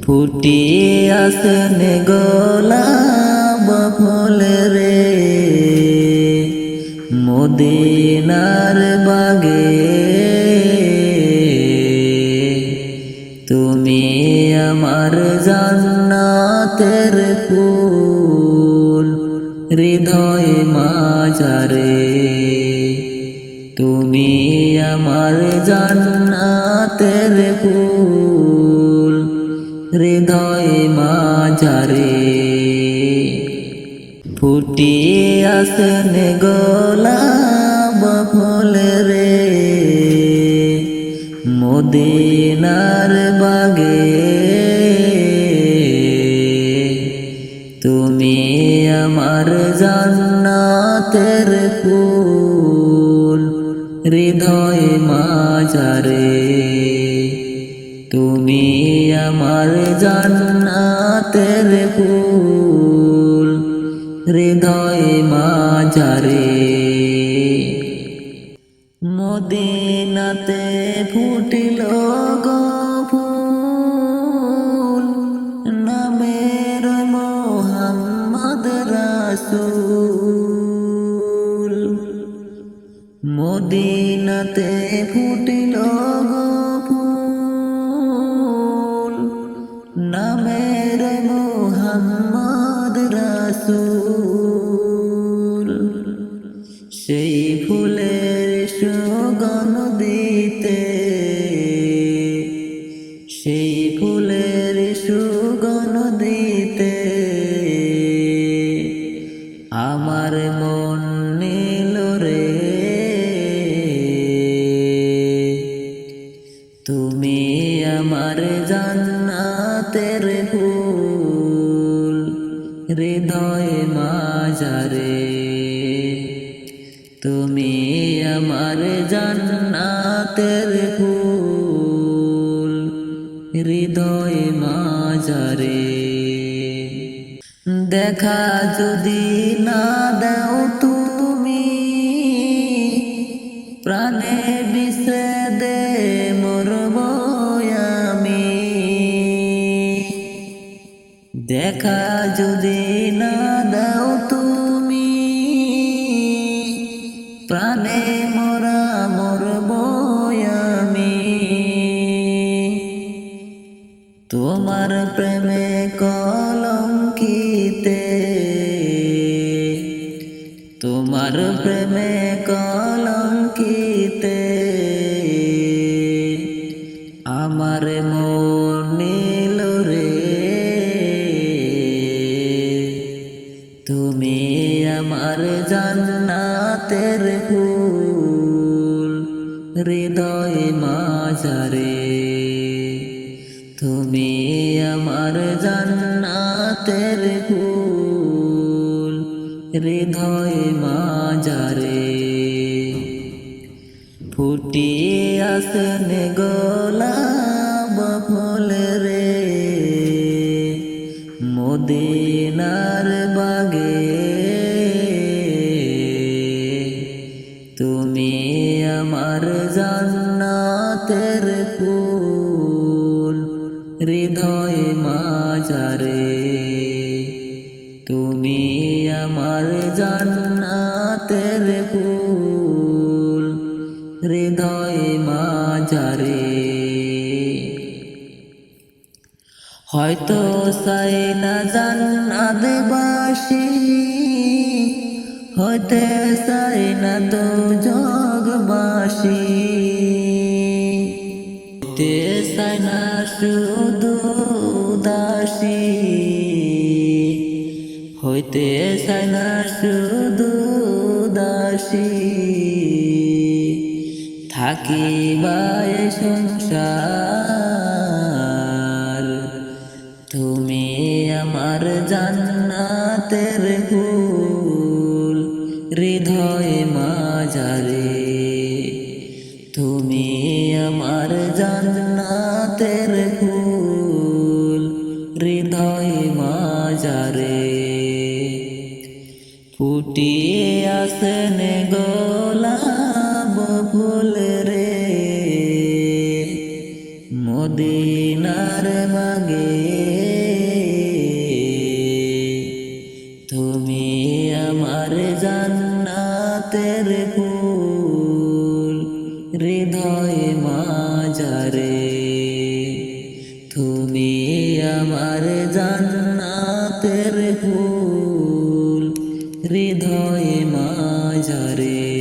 ফুটিয়ে আসেন গোলাপ ফুল রে মদিনার বাগে। তুমি আমার জান্নাতের ফুল হৃদয় মাঝারে। তুমি আমার জান্নাতের ফুল হৃদয় মাঝারে। ফুটিয়ে আসেন গোলাপ ফুল রে মদিনার বাগে। তুমি আমার জান্নাতের ফুল হৃদয় মাঝারে। তুমি আমার জান্নাতের ফুল হৃদয় মাঝারে। মদিনাতে ফুটিল গো ফুল নামের মোহাম্মদ রাসূল। মদিনাতে ফুটিল গো ফুল নামের মোহাম্মদ রাসূল। সেই ফুলের সুগন্ধ দিতে, সেই ফুলের সুগন্ধ দিতে আমার মন নিল রে। তুমি আমার জান্নাতের ফুল হৃদয় মাঝারে। তুমি আমার জান্নাতের ফুল হৃদয় মাঝারে। দেখা যদি না দাও তুমি প্রাণে বিচ্ছেদে মরব আমি। দেখা যদি না দাও তুমি প্রাণে মোরা মরব আমি। তোমার প্রেমে কলঙ্কিতে, তোমার প্রেমে কলঙ্কিতে আমার মন নিল রে। তুমি আমার জান্নাতের ফুল হৃদয় মাঝারে। তুমি আমার জান্নাতের ফুল হৃদয় মাঝারে। ফুটিয়ে আসেন গোলাপ ফুল রে মদিনার বাগে। তুমি আমার জান্নাতের ফুল হৃদয় মাঝারে। তুমি আমার জান্নাতের ফুল হৃদয় মাঝারে। হয়তো চাই না জান্নাতবাসী, হইতে চাই না তো জগবাসী, হইতে চাই না শুধু দাসী, হইতে চাই না শুধু দাসী। থাকিবাই সংসার তুমি আমার জান্নাতের ফুল হৃদয় মাঝারে। তুমি আমার জান্নাতের ফুল হৃদয় মাঝারে। ফুটিয়ে আসেন গোলাপ ফুল রে মদিনা মদিনার বাগে তুমি আমার জান্নাতের ফুল হৃদয়ে মাঝারে তুমি আমার জান্নাতের ফুল হৃদয়ে মাঝারে